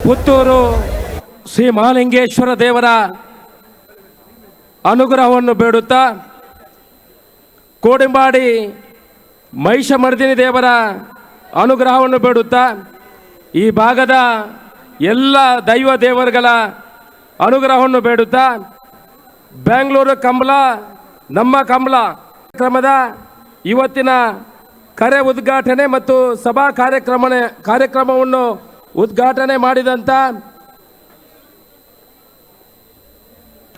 ಪುತ್ತೂರು ಶ್ರೀ ಮಹಾಲಿಂಗೇಶ್ವರ ದೇವರ ಅನುಗ್ರಹವನ್ನು ಬೇಡುತ್ತಾ, ಕೋಡಿಂಬಾಡಿ ಮಹಿಷಮರ್ದಿನಿ ದೇವರ ಅನುಗ್ರಹವನ್ನು ಬೇಡುತ್ತಾ, ಈ ಭಾಗದ ಎಲ್ಲ ದೈವ ದೇವರುಗಳ ಅನುಗ್ರಹವನ್ನು ಬೇಡುತ್ತಾ, ಬೆಂಗಳೂರು ಕಂಬಳ ನಮ್ಮ ಕಂಬಳ ಕ್ರಮದ ಇವತ್ತಿನ ಕರೆ ಉದ್ಘಾಟನೆ ಮತ್ತು ಸಭಾ ಕಾರ್ಯಕ್ರಮವನ್ನು ಉದ್ಘಾಟನೆ ಮಾಡಿದಂಥ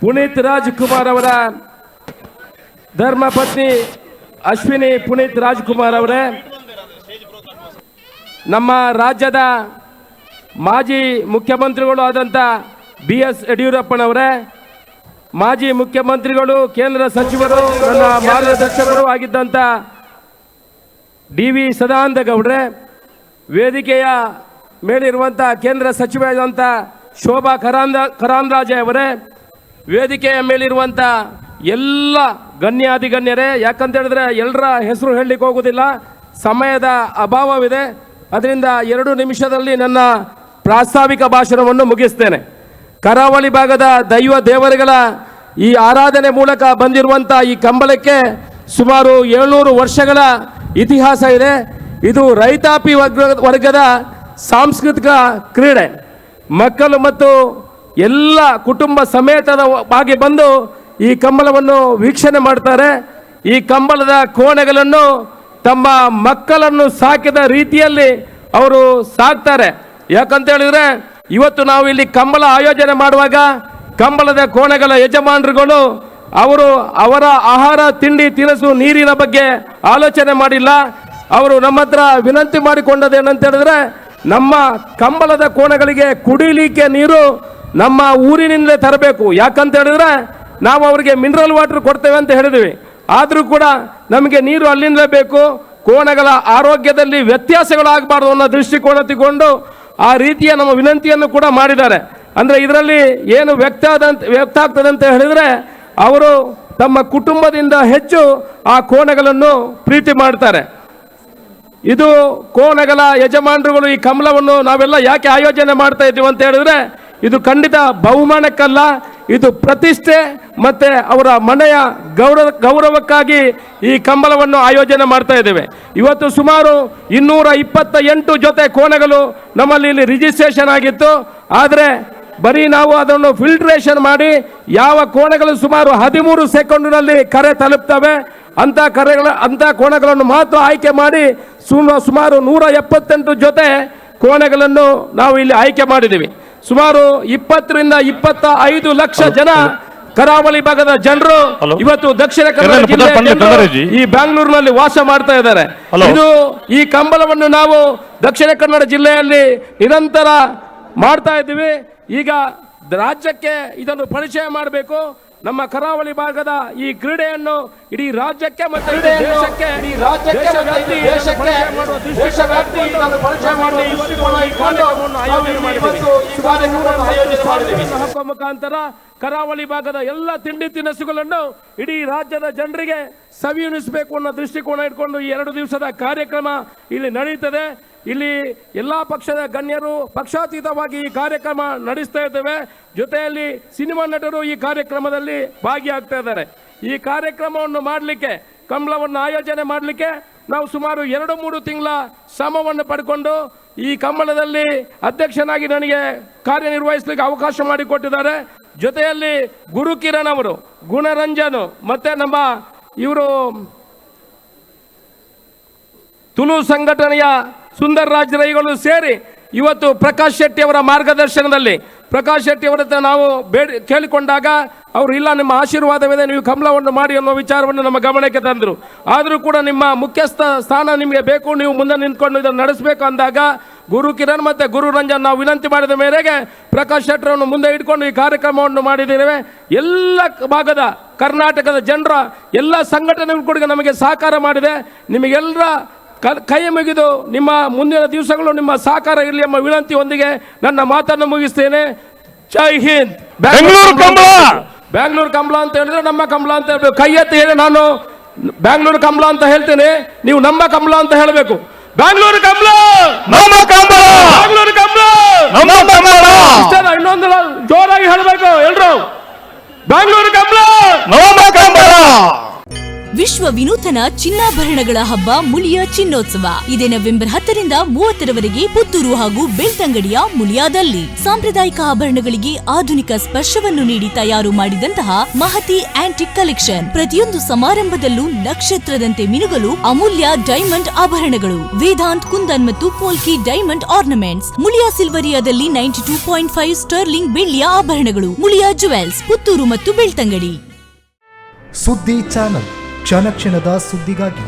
ಪುನೀತ್ ರಾಜ್ಕುಮಾರ್ ಅವರ ಧರ್ಮಪತ್ನಿ ಅಶ್ವಿನಿ ಪುನೀತ್ ರಾಜ್ಕುಮಾರ್ ಅವರೇ, ನಮ್ಮ ರಾಜ್ಯದ ಮಾಜಿ ಮುಖ್ಯಮಂತ್ರಿಗಳು ಆದಂಥ BS ಯಡಿಯೂರಪ್ಪನವರೇ, ಮಾಜಿ ಮುಖ್ಯಮಂತ್ರಿಗಳು, ಕೇಂದ್ರ ಸಚಿವರು, ನನ್ನ ಮಾರ್ಗದರ್ಶಕರು ಆಗಿದ್ದಂಥ DV ಸದಾನಂದ ಗೌಡ್ರೆ, ವೇದಿಕೆಯ ಮೇಲಿರುವಂಥ ಕೇಂದ್ರ ಸಚಿವರಾದಂಥ ಶೋಭಾ ಕರಾಂದ್ರಾಜೆ ಅವರೇ, ವೇದಿಕೆಯ ಮೇಲಿರುವಂಥ ಎಲ್ಲ ಗಣ್ಯಾಧಿಗಣ್ಯರೇ, ಯಾಕಂತ ಹೇಳಿದ್ರೆ ಎಲ್ಲರ ಹೆಸರು ಹೇಳಲಿಕ್ಕೆ ಹೋಗೋದಿಲ್ಲ, ಸಮಯದ ಅಭಾವವಿದೆ. ಅದರಿಂದ 2 ನಿಮಿಷದಲ್ಲಿ ನನ್ನ ಪ್ರಾಸ್ತಾವಿಕ ಭಾಷಣವನ್ನು ಮುಗಿಸ್ತೇನೆ. ಕರಾವಳಿ ಭಾಗದ ದೈವ ದೇವರುಗಳ ಈ ಆರಾಧನೆ ಮೂಲಕ ಬಂದಿರುವಂಥ ಈ ಕಂಬಳಕ್ಕೆ ಸುಮಾರು 700 ವರ್ಷಗಳ ಇತಿಹಾಸ ಇದೆ. ಇದು ರೈತಾಪಿ ವರ್ಗದ ಸಾಂಸ್ಕೃತಿಕ ಕ್ರೀಡೆ. ಮಕ್ಕಳು ಮತ್ತು ಎಲ್ಲ ಕುಟುಂಬ ಸಮೇತವಾಗಿ ಬಂದು ಈ ಕಂಬಳವನ್ನು ವೀಕ್ಷಣೆ ಮಾಡ್ತಾರೆ. ಈ ಕಂಬಳದ ಕೋಣೆಗಳನ್ನು ತಮ್ಮ ಮಕ್ಕಳನ್ನು ಸಾಕಿದ ರೀತಿಯಲ್ಲಿ ಅವರು ಸಾಕ್ತಾರೆ. ಯಾಕಂತ ಹೇಳಿದ್ರೆ ಇವತ್ತು ನಾವು ಇಲ್ಲಿ ಕಂಬಳ ಆಯೋಜನೆ ಮಾಡುವಾಗ ಕಂಬಳದ ಕೋಣೆಗಳ ಯಜಮಾನರುಗಳು ಅವರ ಆಹಾರ ತಿಂಡಿ ತಿನಿಸು ನೀರಿನ ಬಗ್ಗೆ ಆಲೋಚನೆ ಮಾಡಿಲ್ಲ. ಅವರು ನಮ್ಮ ಹತ್ರ ವಿನಂತಿ ಮಾಡಿಕೊಂಡದೇನಂತ ಹೇಳಿದ್ರೆ, ನಮ್ಮ ಕಂಬಳದ ಕೋಣೆಗಳಿಗೆ ಕುಡಿಲಿಕ್ಕೆ ನೀರು ನಮ್ಮ ಊರಿನಿಂದಲೇ ತರಬೇಕು. ಯಾಕಂತ ಹೇಳಿದ್ರೆ ನಾವು ಅವರಿಗೆ ಮಿನರಲ್ ವಾಟರ್ ಕೊಡ್ತೇವೆ ಅಂತ ಹೇಳಿದ್ವಿ, ಆದರೂ ಕೂಡ ನಮಗೆ ನೀರು ಅಲ್ಲಿಂದಲೇ ಬೇಕು. ಕೋಣೆಗಳ ಆರೋಗ್ಯದಲ್ಲಿ ವ್ಯತ್ಯಾಸಗಳಾಗಬಾರ್ದು ಅನ್ನೋ ದೃಷ್ಟಿಕೋನ ತಗೊಂಡು ಆ ರೀತಿಯ ನಮ್ಮ ವಿನಂತಿಯನ್ನು ಕೂಡ ಮಾಡಿದ್ದಾರೆ. ಅಂದರೆ ಇದರಲ್ಲಿ ಏನು ವ್ಯಕ್ತ ಆಗ್ತದೆ ಅಂತ ಹೇಳಿದರೆ, ಅವರು ತಮ್ಮ ಕುಟುಂಬದಿಂದ ಹೆಚ್ಚು ಆ ಕೋಣೆಗಳನ್ನು ಪ್ರೀತಿ ಮಾಡ್ತಾರೆ. ಇದು ಕೋಣೆಗಳ ಯಜಮಾನರುಗಳು ಈ ಕಂಬಳವನ್ನು ನಾವೆಲ್ಲ ಯಾಕೆ ಆಯೋಜನೆ ಮಾಡ್ತಾ ಇದ್ದೀವಿ ಅಂತ ಹೇಳಿದ್ರೆ, ಇದು ಖಂಡಿತ ಬಹುಮಾನಕ್ಕಲ್ಲ, ಇದು ಪ್ರತಿಷ್ಠೆ ಮತ್ತೆ ಅವರ ಮನೆಯ ಗೌರವಕ್ಕಾಗಿ ಈ ಕಂಬಳವನ್ನು ಆಯೋಜನೆ ಮಾಡ್ತಾ ಇದ್ದೇವೆ. ಇವತ್ತು ಸುಮಾರು 228 ಜೊತೆ ಕೋಣೆಗಳು ನಮ್ಮಲ್ಲಿ ಇಲ್ಲಿ ರಿಜಿಸ್ಟ್ರೇಷನ್ ಆಗಿತ್ತು. ಆದರೆ ಬರೀ ನಾವು ಅದನ್ನು ಫಿಲ್ಟ್ರೇಷನ್ ಮಾಡಿ ಯಾವ ಕೋಣೆಗಳು ಸುಮಾರು 13 ಸೆಕೆಂಡಿನಲ್ಲಿ ಕರೆ ತಲುಪ್ತವೆ ಅಂಥ ಕೋಣೆಗಳನ್ನು ಮಾತ್ರ ಆಯ್ಕೆ ಮಾಡಿ ಸುಮಾರು 178 ಜೊತೆ ಕೋಣೆಗಳನ್ನು ನಾವು ಇಲ್ಲಿ ಆಯ್ಕೆ ಮಾಡಿದ್ದೀವಿ. ಸುಮಾರು 20 ರಿಂದ 25 ಲಕ್ಷ ಜನ ಕರಾವಳಿ ಭಾಗದ ಜನರು ಇವತ್ತು ದಕ್ಷಿಣ ಕನ್ನಡ ಜಿಲ್ಲೆ ಈ ಬೆಂಗಳೂರಿನಲ್ಲಿ ವಾಸ ಮಾಡ್ತಾ ಇದ್ದಾರೆ. ಇದು ಈ ಕಂಬಳವನ್ನು ನಾವು ದಕ್ಷಿಣ ಕನ್ನಡ ಜಿಲ್ಲೆಯಲ್ಲಿ ನಿರಂತರ ಮಾಡ್ತಾ ಇದ್ದೀವಿ. ಈಗ ರಾಜ್ಯಕ್ಕೆ ಇದನ್ನು ಪರಿಚಯ ಮಾಡಬೇಕು. ನಮ್ಮ ಕರಾವಳಿ ಭಾಗದ ಈ ಕ್ರೀಡೆಯನ್ನು ಇಡೀ ರಾಜ್ಯಕ್ಕೆ ಮತ್ತು ದೇಶಕ್ಕೆ ಹಕ್ಕುವ ಮುಖಾಂತರ ಕರಾವಳಿ ಭಾಗದ ಎಲ್ಲ ತಿಂಡಿ ತಿನಿಸುಗಳನ್ನು ಇಡೀ ರಾಜ್ಯದ ಜನರಿಗೆ ಸವಿಯುಣಿಸಬೇಕು ಅನ್ನೋ ದೃಷ್ಟಿಕೋನ ಇಟ್ಕೊಂಡು ಈ 2 ದಿವಸದ ಕಾರ್ಯಕ್ರಮ ಇಲ್ಲಿ ನಡೆಯುತ್ತದೆ. ಇಲ್ಲಿ ಎಲ್ಲ ಪಕ್ಷದ ಗಣ್ಯರು ಪಕ್ಷಾತೀತವಾಗಿ ಈ ಕಾರ್ಯಕ್ರಮ ನಡೆಸ್ತಾ ಇದ್ದೇವೆ. ಜೊತೆಯಲ್ಲಿ ಸಿನಿಮಾ ನಟರು ಈ ಕಾರ್ಯಕ್ರಮದಲ್ಲಿ ಭಾಗಿಯಾಗ್ತಾ ಇದ್ದಾರೆ. ಈ ಕಾರ್ಯಕ್ರಮವನ್ನು ಮಾಡಲಿಕ್ಕೆ, ಕಂಬಳವನ್ನು ಆಯೋಜನೆ ಮಾಡಲಿಕ್ಕೆ ನಾವು ಸುಮಾರು 2-3 ತಿಂಗಳ ಶ್ರಮವನ್ನು ಪಡ್ಕೊಂಡು ಈ ಕಂಬಳದಲ್ಲಿ ಅಧ್ಯಕ್ಷನಾಗಿ ನನಗೆ ಕಾರ್ಯನಿರ್ವಹಿಸಲಿಕ್ಕೆ ಅವಕಾಶ ಮಾಡಿಕೊಟ್ಟಿದ್ದಾರೆ. ಜೊತೆಯಲ್ಲಿ ಗುರುಕಿರಣ್ ಅವರು, ಗುಣರಂಜನ್ ಮತ್ತೆ ನಮ್ಮ ಇವರು ತುಳು ಸಂಘಟನೆಯ ಸುಂದರ್ ರಾಜ್ ರೈಗಳು ಸೇರಿ ಇವತ್ತು ಪ್ರಕಾಶ್ ಶೆಟ್ಟಿ ಅವರ ಮಾರ್ಗದರ್ಶನದಲ್ಲಿ ಪ್ರಕಾಶ್ ಶೆಟ್ಟಿ ಅವರ ಹತ್ರ ನಾವು ಕೇಳಿಕೊಂಡಾಗ ಅವರು ಇಲ್ಲ, ನಿಮ್ಮ ಆಶೀರ್ವಾದವಿದೆ, ನೀವು ಕಂಬಳವನ್ನು ಮಾಡಿ ಅನ್ನೋ ವಿಚಾರವನ್ನು ನಮ್ಮ ಗಮನಕ್ಕೆ ತಂದರು. ಆದರೂ ಕೂಡ ನಿಮ್ಮ ಮುಖ್ಯಸ್ಥ ಸ್ಥಾನ ನಿಮಗೆ ಬೇಕು, ನೀವು ಮುಂದೆ ನಿಂತ್ಕೊಂಡು ಇದನ್ನು ನಡೆಸಬೇಕು ಅಂದಾಗ ಗುರು ಕಿರಣ್ ಮತ್ತು ಗುರು ರಂಜನ್ ನಾವು ವಿನಂತಿ ಮಾಡಿದ ಮೇರೆಗೆ ಪ್ರಕಾಶ್ ಶೆಟ್ಟರನ್ನು ಮುಂದೆ ಇಟ್ಕೊಂಡು ಈ ಕಾರ್ಯಕ್ರಮವನ್ನು ಮಾಡಿದ್ದೇವೆ. ಎಲ್ಲ ಭಾಗದ ಕರ್ನಾಟಕದ ಜನರ ಎಲ್ಲ ಸಂಘಟನೆಗಳು ಕೂಡ ನಮಗೆ ಸಹಕಾರ ಮಾಡಿದೆ. ನಿಮಗೆಲ್ಲರ ಕೈ ಮುಗಿದು ನಿಮ್ಮ ಮುಂದಿನ ದಿವಸಗಳು ನಿಮ್ಮ ಸಹಕಾರ ಇರಲಿ ಎಂಬ ವಿನಂತಿಯೊಂದಿಗೆ ನನ್ನ ಮಾತನ್ನು ಮುಗಿಸ್ತೇನೆ. ಜೈ ಹಿಂದ್. ಬ್ಯಾಂಗ್ಳೂರು ಕಂಬಳ ಅಂತ ಹೇಳಿದ್ರೆ ನಮ್ಮ ಕಂಬಳ ಅಂತ ಹೇಳ್ಬೇಕು. ಕೈ ಎತ್ತಿ ಹೇಳಿ ನಾನು ಬ್ಯಾಂಗ್ಳೂರು ಕಂಬಳ ಅಂತ ಹೇಳ್ತೇನೆ, ನೀವು ನಮ್ಮ ಕಂಬಳ ಅಂತ ಹೇಳಬೇಕು. ಬ್ಯಾಂಗ್ಳೂರು ಕಂಬಳ, ನಮ್ಮ ಕಂಬಳ, ಬ್ಯಾಂಗ್ಳೂರು ಕಂಬಳ, ನಮ್ಮ ಕಂಬಳ. ಬೆಂಗಳೂರು ಕಂಬಳ ವಿಶ್ವ ವಿನೂತನ ಚಿನ್ನಾಭರಣಗಳ ಹಬ್ಬ ಮುಳಿಯ ಚಿನ್ನೋತ್ಸವ ಇದೇ ನವೆಂಬರ್ 10ರಿಂದ 30ರವರೆಗೆ ಪುತ್ತೂರು ಹಾಗೂ ಬೆಳ್ತಂಗಡಿಯ ಮುಳಿಯಾದಲ್ಲಿ ಸಾಂಪ್ರದಾಯಿಕ ಆಭರಣಗಳಿಗೆ ಆಧುನಿಕ ಸ್ಪರ್ಶವನ್ನು ನೀಡಿ ತಯಾರು ಮಾಡಿದಂತಹ ಮಹತಿ ಆಂಟಿಕ್ ಕಲೆಕ್ಷನ್. ಪ್ರತಿಯೊಂದು ಸಮಾರಂಭದಲ್ಲೂ ನಕ್ಷತ್ರದಂತೆ ಮಿನುಗಲು ಅಮೂಲ್ಯ ಡೈಮಂಡ್ ಆಭರಣಗಳು, ವೇದಾಂತ್ ಕುಂದನ್ ಮತ್ತು ಪೋಲ್ಕಿ ಡೈಮಂಡ್ ಆರ್ನಮೆಂಟ್ಸ್. ಮುಳಿಯಾ ಸಿಲ್ವರಿಯಾದಲ್ಲಿ 92.5 ಸ್ಟರ್ಲಿಂಗ್ ಬೆಳ್ಳಿಯ ಆಭರಣಗಳು. ಮುಳಿಯಾ ಜುವೆಲ್ಸ್, ಪುತ್ತೂರು ಮತ್ತು ಬೆಳ್ತಂಗಡಿ. ಸುದ್ದಿ ಚಾನಲ್, ಕ್ಷಣ ಕ್ಷಣದ ಸುದ್ದಿಗಾಗಿ.